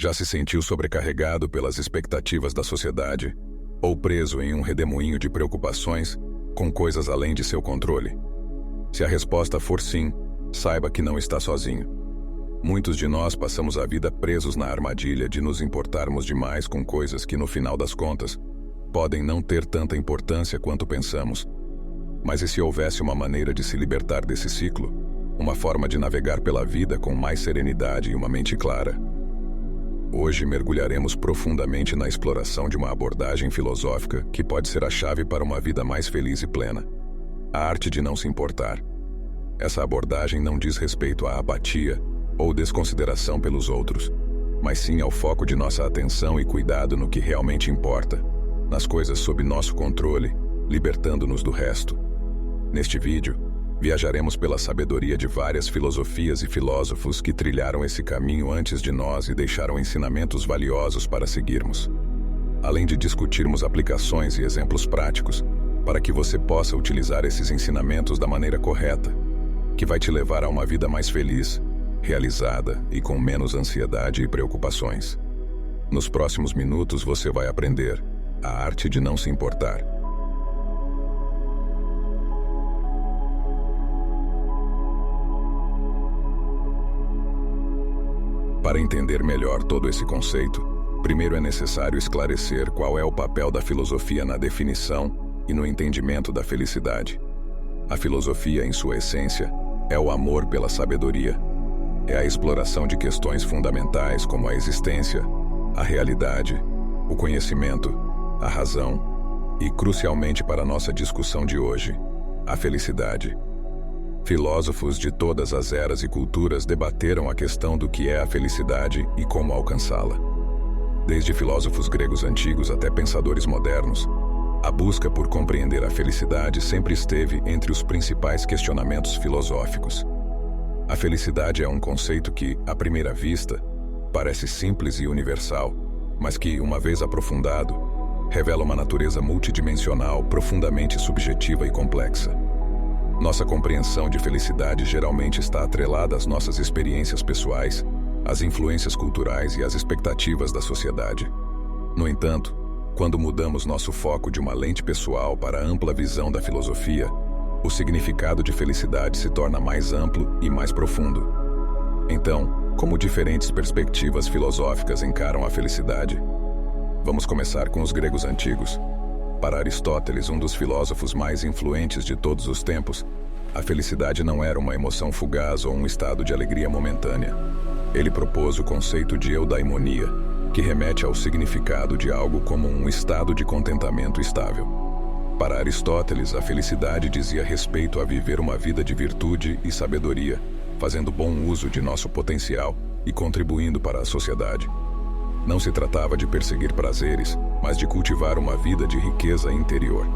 Já se sentiu sobrecarregado pelas expectativas da sociedade ou preso em um redemoinho de preocupações com coisas além de seu controle? Se a resposta for sim, saiba que não está sozinho. Muitos de nós passamos a vida presos na armadilha de nos importarmos demais com coisas que, no final das contas, podem não ter tanta importância quanto pensamos. Mas e se houvesse uma maneira de se libertar desse ciclo? Uma forma de navegar pela vida com mais serenidade e uma mente clara? Hoje mergulharemos profundamente na exploração de uma abordagem filosófica que pode ser a chave para uma vida mais feliz e plena: a arte de não se importar. Essa abordagem não diz respeito à apatia ou desconsideração pelos outros, mas sim ao foco de nossa atenção e cuidado no que realmente importa, nas coisas sob nosso controle, libertando-nos do resto. Neste vídeo, viajaremos pela sabedoria de várias filosofias e filósofos que trilharam esse caminho antes de nós e deixaram ensinamentos valiosos para seguirmos. Além de discutirmos aplicações e exemplos práticos, para que você possa utilizar esses ensinamentos da maneira correta, que vai te levar a uma vida mais feliz, realizada e com menos ansiedade e preocupações. Nos próximos minutos você vai aprender a arte de não se importar. Para entender melhor todo esse conceito, primeiro é necessário esclarecer qual é o papel da filosofia na definição e no entendimento da felicidade. A filosofia, em sua essência, é o amor pela sabedoria. É a exploração de questões fundamentais como a existência, a realidade, o conhecimento, a razão e, crucialmente para nossa discussão de hoje, a felicidade. Filósofos de todas as eras e culturas debateram a questão do que é a felicidade e como alcançá-la. Desde filósofos gregos antigos até pensadores modernos, a busca por compreender a felicidade sempre esteve entre os principais questionamentos filosóficos. A felicidade é um conceito que, à primeira vista, parece simples e universal, mas que, uma vez aprofundado, revela uma natureza multidimensional profundamente subjetiva e complexa. Nossa compreensão de felicidade geralmente está atrelada às nossas experiências pessoais, às influências culturais e às expectativas da sociedade. No entanto, quando mudamos nosso foco de uma lente pessoal para a ampla visão da filosofia, o significado de felicidade se torna mais amplo e mais profundo. Então, como diferentes perspectivas filosóficas encaram a felicidade? Vamos começar com os gregos antigos. Para Aristóteles, um dos filósofos mais influentes de todos os tempos, a felicidade não era uma emoção fugaz ou um estado de alegria momentânea. Ele propôs o conceito de eudaimonia, que remete ao significado de algo como um estado de contentamento estável. Para Aristóteles, a felicidade dizia respeito a viver uma vida de virtude e sabedoria, fazendo bom uso de nosso potencial e contribuindo para a sociedade. Não se tratava de perseguir prazeres, mas de cultivar uma vida de riqueza interior.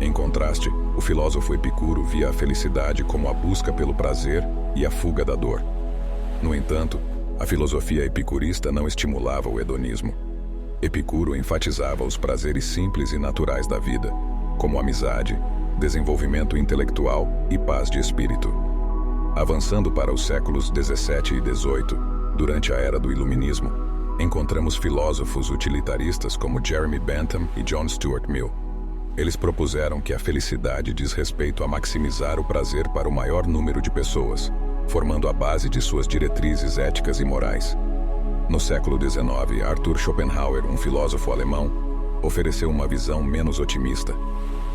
Em contraste, o filósofo Epicuro via a felicidade como a busca pelo prazer e a fuga da dor. No entanto, a filosofia epicurista não estimulava o hedonismo. Epicuro enfatizava os prazeres simples e naturais da vida, como amizade, desenvolvimento intelectual e paz de espírito. Avançando para os séculos 17 e 18, durante a era do Iluminismo, encontramos filósofos utilitaristas como Jeremy Bentham e John Stuart Mill. Eles propuseram que a felicidade diz respeito a maximizar o prazer para o maior número de pessoas, formando a base de suas diretrizes éticas e morais. No século XIX, Arthur Schopenhauer, um filósofo alemão, ofereceu uma visão menos otimista.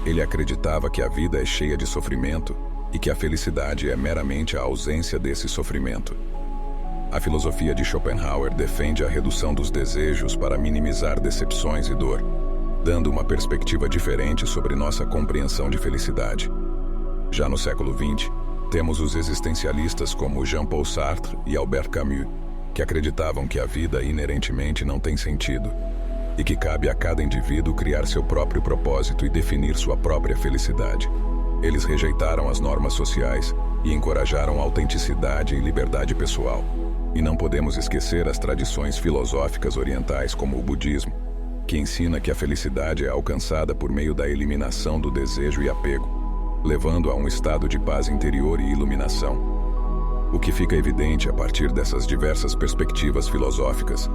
Ele acreditava que a vida é cheia de sofrimento e que a felicidade é meramente a ausência desse sofrimento. A filosofia de Schopenhauer defende a redução dos desejos para minimizar decepções e dor, dando uma perspectiva diferente sobre nossa compreensão de felicidade. Já no século XX, temos os existencialistas como Jean-Paul Sartre e Albert Camus, que acreditavam que a vida inerentemente não tem sentido e que cabe a cada indivíduo criar seu próprio propósito e definir sua própria felicidade. Eles rejeitaram as normas sociais e encorajaram a autenticidade e liberdade pessoal. E não podemos esquecer as tradições filosóficas orientais como o budismo, que ensina que a felicidade é alcançada por meio da eliminação do desejo e apego, levando a um estado de paz interior e iluminação. O que fica evidente a partir dessas diversas perspectivas filosóficas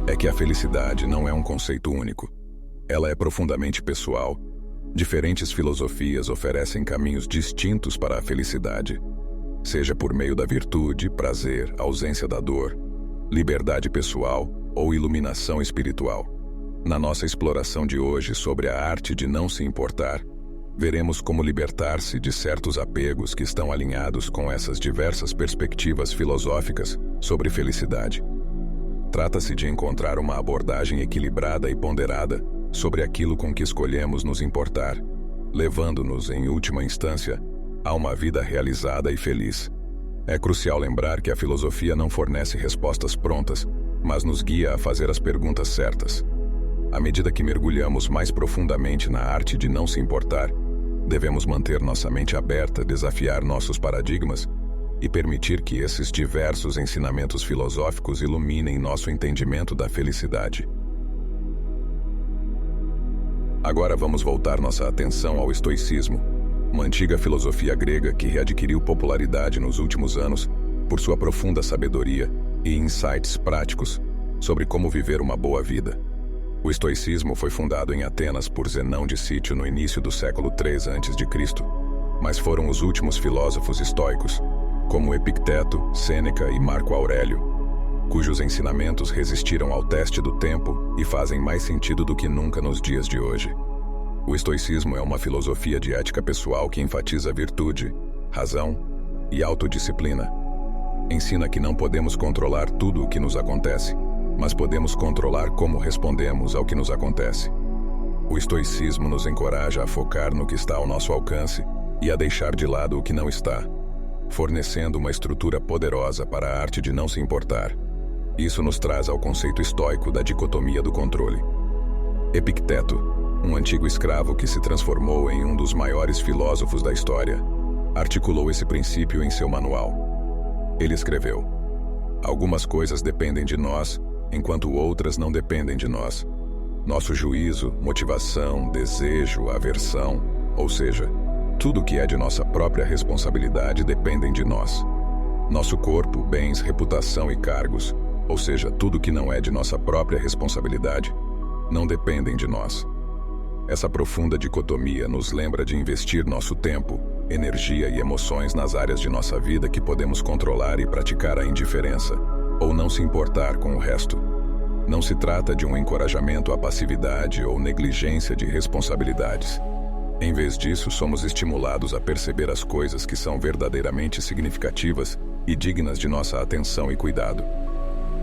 é que a felicidade não é um conceito único. Ela é profundamente pessoal. Diferentes filosofias oferecem caminhos distintos para a felicidade, seja por meio da virtude, prazer, ausência da dor, liberdade pessoal ou iluminação espiritual. Na nossa exploração de hoje sobre a arte de não se importar, veremos como libertar-se de certos apegos que estão alinhados com essas diversas perspectivas filosóficas sobre felicidade. Trata-se de encontrar uma abordagem equilibrada e ponderada sobre aquilo com que escolhemos nos importar, levando-nos, em última instância, a uma vida realizada e feliz. É crucial lembrar que a filosofia não fornece respostas prontas, mas nos guia a fazer as perguntas certas. À medida que mergulhamos mais profundamente na arte de não se importar, devemos manter nossa mente aberta, desafiar nossos paradigmas e permitir que esses diversos ensinamentos filosóficos iluminem nosso entendimento da felicidade. Agora vamos voltar nossa atenção ao estoicismo, uma antiga filosofia grega que readquiriu popularidade nos últimos anos por sua profunda sabedoria e insights práticos sobre como viver uma boa vida. O estoicismo foi fundado em Atenas por Zenão de Cítio no início do século III a.C., mas foram os últimos filósofos estoicos, como Epicteto, Sêneca e Marco Aurélio, cujos ensinamentos resistiram ao teste do tempo e fazem mais sentido do que nunca nos dias de hoje. O estoicismo é uma filosofia de ética pessoal que enfatiza virtude, razão e autodisciplina. Ensina que não podemos controlar tudo o que nos acontece, mas podemos controlar como respondemos ao que nos acontece. O estoicismo nos encoraja a focar no que está ao nosso alcance e a deixar de lado o que não está, fornecendo uma estrutura poderosa para a arte de não se importar. Isso nos traz ao conceito estoico da dicotomia do controle. Epicteto, um antigo escravo que se transformou em um dos maiores filósofos da história, articulou esse princípio em seu manual. Ele escreveu: "Algumas coisas dependem de nós, enquanto outras não dependem de nós. Nosso juízo, motivação, desejo, aversão, ou seja, tudo que é de nossa própria responsabilidade dependem de nós. Nosso corpo, bens, reputação e cargos, ou seja, tudo que não é de nossa própria responsabilidade, não dependem de nós." Essa profunda dicotomia nos lembra de investir nosso tempo, energia e emoções nas áreas de nossa vida que podemos controlar e praticar a indiferença, ou não se importar com o resto. Não se trata de um encorajamento à passividade ou negligência de responsabilidades. Em vez disso, somos estimulados a perceber as coisas que são verdadeiramente significativas e dignas de nossa atenção e cuidado.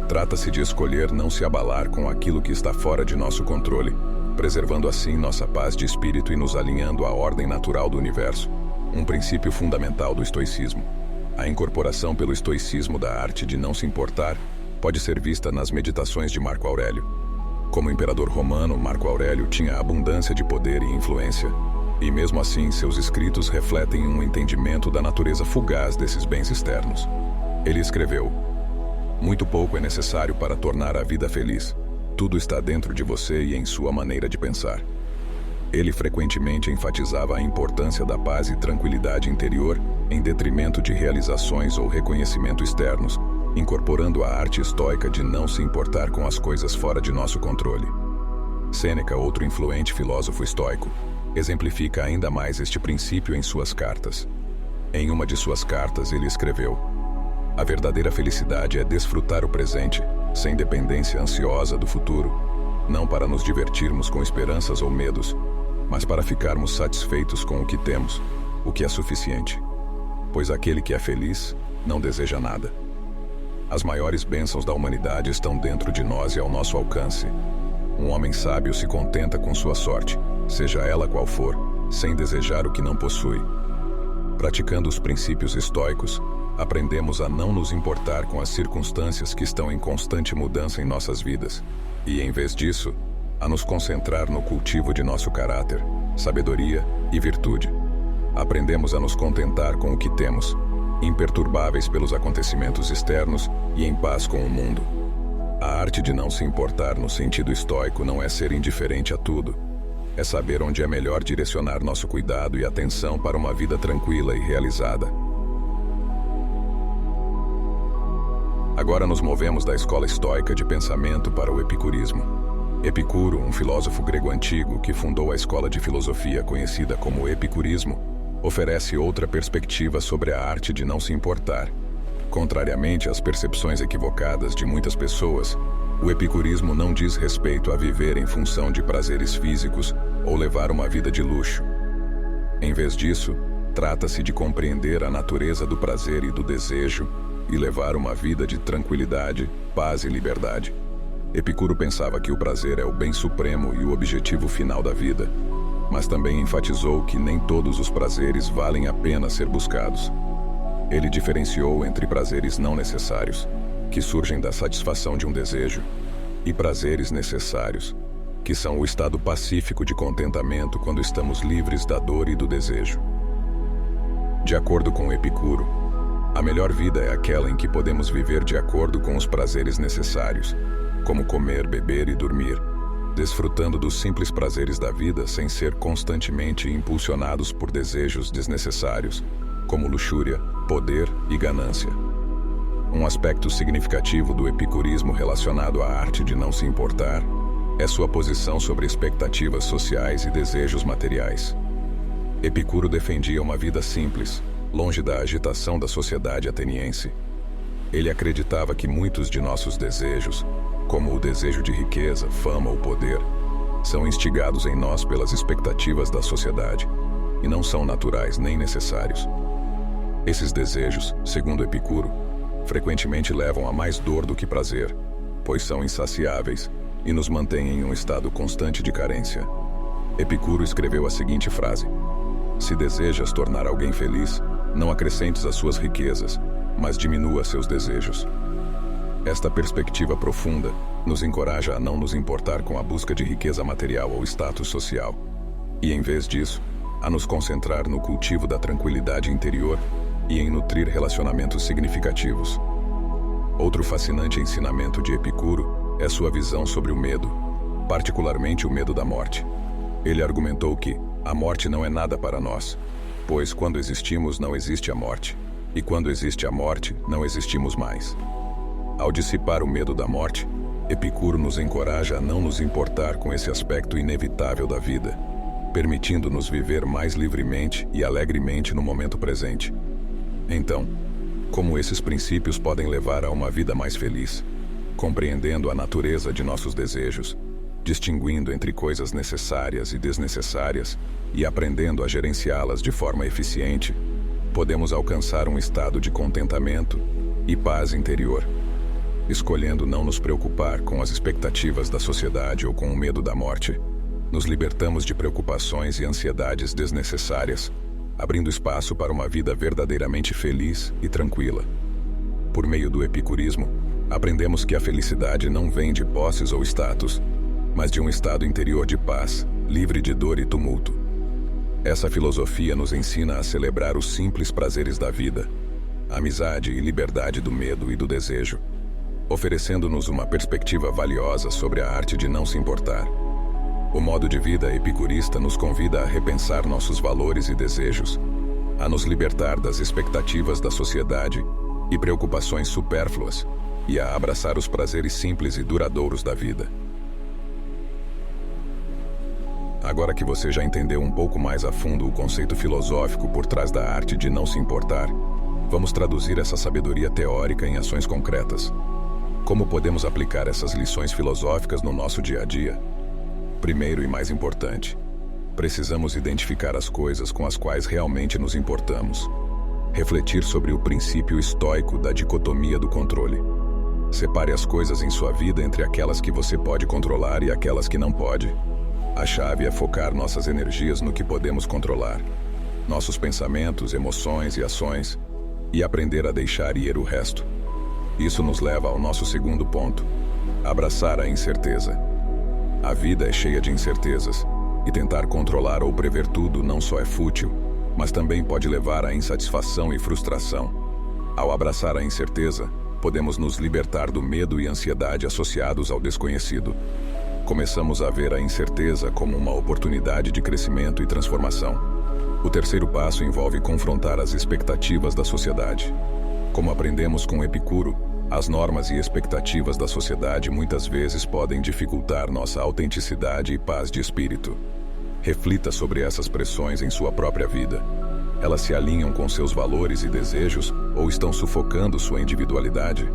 Trata-se de escolher não se abalar com aquilo que está fora de nosso controle, preservando assim nossa paz de espírito e nos alinhando à ordem natural do universo, um princípio fundamental do estoicismo. A incorporação pelo estoicismo da arte de não se importar pode ser vista nas meditações de Marco Aurélio. Como imperador romano, Marco Aurélio tinha abundância de poder e influência, e mesmo assim seus escritos refletem um entendimento da natureza fugaz desses bens externos. Ele escreveu: "Muito pouco é necessário para tornar a vida feliz. Tudo está dentro de você e em sua maneira de pensar." Ele frequentemente enfatizava a importância da paz e tranquilidade interior em detrimento de realizações ou reconhecimento externos, incorporando a arte estoica de não se importar com as coisas fora de nosso controle. Sêneca, outro influente filósofo estoico, exemplifica ainda mais este princípio em suas cartas. Em uma de suas cartas, ele escreveu: "A verdadeira felicidade é desfrutar o presente, sem dependência ansiosa do futuro, não para nos divertirmos com esperanças ou medos, mas para ficarmos satisfeitos com o que temos, o que é suficiente. Pois aquele que é feliz não deseja nada." As maiores bênçãos da humanidade estão dentro de nós e ao nosso alcance. Um homem sábio se contenta com sua sorte, seja ela qual for, sem desejar o que não possui. Praticando os princípios estoicos, aprendemos a não nos importar com as circunstâncias que estão em constante mudança em nossas vidas, e, em vez disso, a nos concentrar no cultivo de nosso caráter, sabedoria e virtude. Aprendemos a nos contentar com o que temos, imperturbáveis pelos acontecimentos externos e em paz com o mundo. A arte de não se importar no sentido estoico não é ser indiferente a tudo. É saber onde é melhor direcionar nosso cuidado e atenção para uma vida tranquila e realizada. Agora nos movemos da escola estoica de pensamento para o epicurismo. Epicuro, um filósofo grego antigo que fundou a escola de filosofia conhecida como epicurismo, oferece outra perspectiva sobre a arte de não se importar. Contrariamente às percepções equivocadas de muitas pessoas, o epicurismo não diz respeito a viver em função de prazeres físicos ou levar uma vida de luxo. Em vez disso, trata-se de compreender a natureza do prazer e do desejo e levar uma vida de tranquilidade, paz e liberdade. Epicuro pensava que o prazer é o bem supremo e o objetivo final da vida, mas também enfatizou que nem todos os prazeres valem a pena ser buscados. Ele diferenciou entre prazeres não necessários, que surgem da satisfação de um desejo, e prazeres necessários, que são o estado pacífico de contentamento quando estamos livres da dor e do desejo. De acordo com Epicuro, a melhor vida é aquela em que podemos viver de acordo com os prazeres necessários, como comer, beber e dormir, desfrutando dos simples prazeres da vida sem ser constantemente impulsionados por desejos desnecessários, como luxúria, poder e ganância. Um aspecto significativo do epicurismo relacionado à arte de não se importar é sua posição sobre expectativas sociais e desejos materiais. Epicuro defendia uma vida simples, longe da agitação da sociedade ateniense. Ele acreditava que muitos de nossos desejos, como o desejo de riqueza, fama ou poder, são instigados em nós pelas expectativas da sociedade e não são naturais nem necessários. Esses desejos, segundo Epicuro, frequentemente levam a mais dor do que prazer, pois são insaciáveis e nos mantêm em um estado constante de carência. Epicuro escreveu a seguinte frase: "Se desejas tornar alguém feliz, não acrescentes às suas riquezas, mas diminua seus desejos." Esta perspectiva profunda nos encoraja a não nos importar com a busca de riqueza material ou status social, e em vez disso, a nos concentrar no cultivo da tranquilidade interior e em nutrir relacionamentos significativos. Outro fascinante ensinamento de Epicuro é sua visão sobre o medo, particularmente o medo da morte. Ele argumentou que a morte não é nada para nós, pois quando existimos não existe a morte, e quando existe a morte não existimos mais. Ao dissipar o medo da morte, Epicuro nos encoraja a não nos importar com esse aspecto inevitável da vida, permitindo-nos viver mais livremente e alegremente no momento presente. Então, como esses princípios podem levar a uma vida mais feliz? Compreendendo a natureza de nossos desejos, distinguindo entre coisas necessárias e desnecessárias e aprendendo a gerenciá-las de forma eficiente, podemos alcançar um estado de contentamento e paz interior. Escolhendo não nos preocupar com as expectativas da sociedade ou com o medo da morte, nos libertamos de preocupações e ansiedades desnecessárias, abrindo espaço para uma vida verdadeiramente feliz e tranquila. Por meio do epicurismo, aprendemos que a felicidade não vem de posses ou status, mas de um estado interior de paz, livre de dor e tumulto. Essa filosofia nos ensina a celebrar os simples prazeres da vida, a amizade e liberdade do medo e do desejo, oferecendo-nos uma perspectiva valiosa sobre a arte de não se importar. O modo de vida epicurista nos convida a repensar nossos valores e desejos, a nos libertar das expectativas da sociedade e preocupações supérfluas, e a abraçar os prazeres simples e duradouros da vida. Agora que você já entendeu um pouco mais a fundo o conceito filosófico por trás da arte de não se importar, vamos traduzir essa sabedoria teórica em ações concretas. Como podemos aplicar essas lições filosóficas no nosso dia a dia? Primeiro e mais importante, precisamos identificar as coisas com as quais realmente nos importamos. Refletir sobre o princípio estoico da dicotomia do controle. Separe as coisas em sua vida entre aquelas que você pode controlar e aquelas que não pode. A chave é focar nossas energias no que podemos controlar, nossos pensamentos, emoções e ações, e aprender a deixar ir o resto. Isso nos leva ao nosso segundo ponto: abraçar a incerteza. A vida é cheia de incertezas, e tentar controlar ou prever tudo não só é fútil, mas também pode levar à insatisfação e frustração. Ao abraçar a incerteza, podemos nos libertar do medo e ansiedade associados ao desconhecido. Começamos a ver a incerteza como uma oportunidade de crescimento e transformação. O terceiro passo envolve confrontar as expectativas da sociedade. Como aprendemos com Epicuro, As normas e expectativas da sociedade muitas vezes podem dificultar nossa autenticidade e paz de espírito. Reflita sobre essas pressões em sua própria vida. Elas se alinham com seus valores e desejos ou estão sufocando sua individualidade?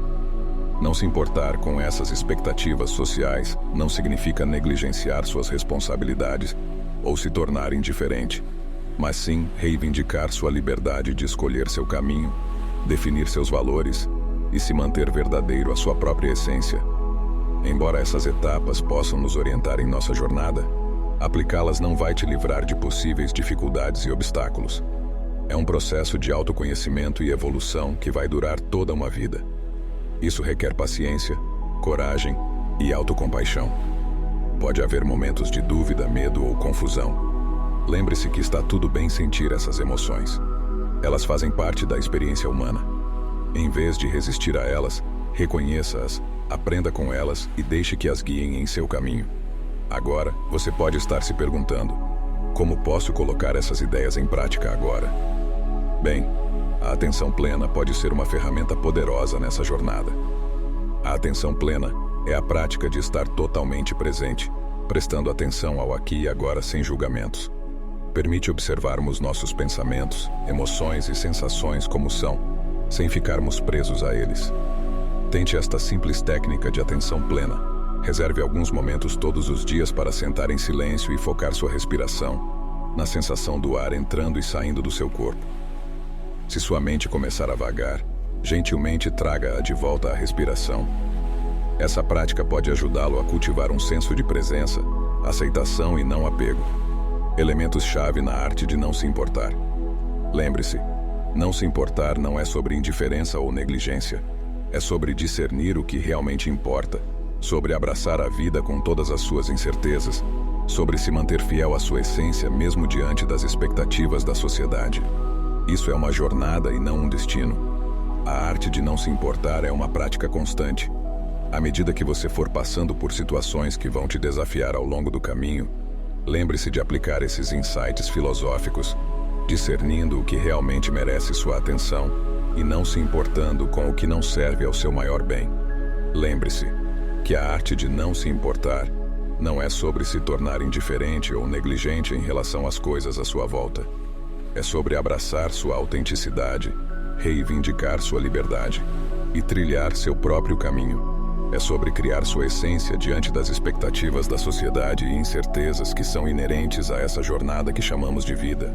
Não se importar com essas expectativas sociais não significa negligenciar suas responsabilidades ou se tornar indiferente, mas sim reivindicar sua liberdade de escolher seu caminho, definir seus valores e se manter verdadeiro à sua própria essência. Embora essas etapas possam nos orientar em nossa jornada, aplicá-las não vai te livrar de possíveis dificuldades e obstáculos. É um processo de autoconhecimento e evolução que vai durar toda uma vida. Isso requer paciência, coragem e autocompaixão. Pode haver momentos de dúvida, medo ou confusão. Lembre-se que está tudo bem sentir essas emoções. Elas fazem parte da experiência humana. Em vez de resistir a elas, reconheça-as, aprenda com elas e deixe que as guiem em seu caminho. Agora, você pode estar se perguntando: como posso colocar essas ideias em prática agora? Bem, a atenção plena pode ser uma ferramenta poderosa nessa jornada. A atenção plena é a prática de estar totalmente presente, prestando atenção ao aqui e agora sem julgamentos. Permite observarmos nossos pensamentos, emoções e sensações como são, sem ficarmos presos a eles. Tente esta simples técnica de atenção plena. Reserve alguns momentos todos os dias para sentar em silêncio e focar sua respiração, na sensação do ar entrando e saindo do seu corpo. Se sua mente começar a vagar, gentilmente traga-a de volta à respiração. Essa prática pode ajudá-lo a cultivar um senso de presença, aceitação e não apego. Elementos-chave na arte de não se importar. Lembre-se, não se importar não é sobre indiferença ou negligência. É sobre discernir o que realmente importa, sobre abraçar a vida com todas as suas incertezas, sobre se manter fiel à sua essência mesmo diante das expectativas da sociedade. Isso é uma jornada e não um destino. A arte de não se importar é uma prática constante. À medida que você for passando por situações que vão te desafiar ao longo do caminho, lembre-se de aplicar esses insights filosóficos, discernindo o que realmente merece sua atenção e não se importando com o que não serve ao seu maior bem. Lembre-se que a arte de não se importar não é sobre se tornar indiferente ou negligente em relação às coisas à sua volta. É sobre abraçar sua autenticidade, reivindicar sua liberdade e trilhar seu próprio caminho. É sobre criar sua essência diante das expectativas da sociedade e incertezas que são inerentes a essa jornada que chamamos de vida.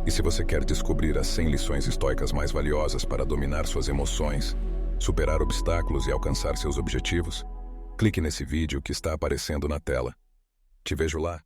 E se você quer descobrir as 100 lições estoicas mais valiosas para dominar suas emoções, superar obstáculos e alcançar seus objetivos, clique nesse vídeo que está aparecendo na tela. Te vejo lá.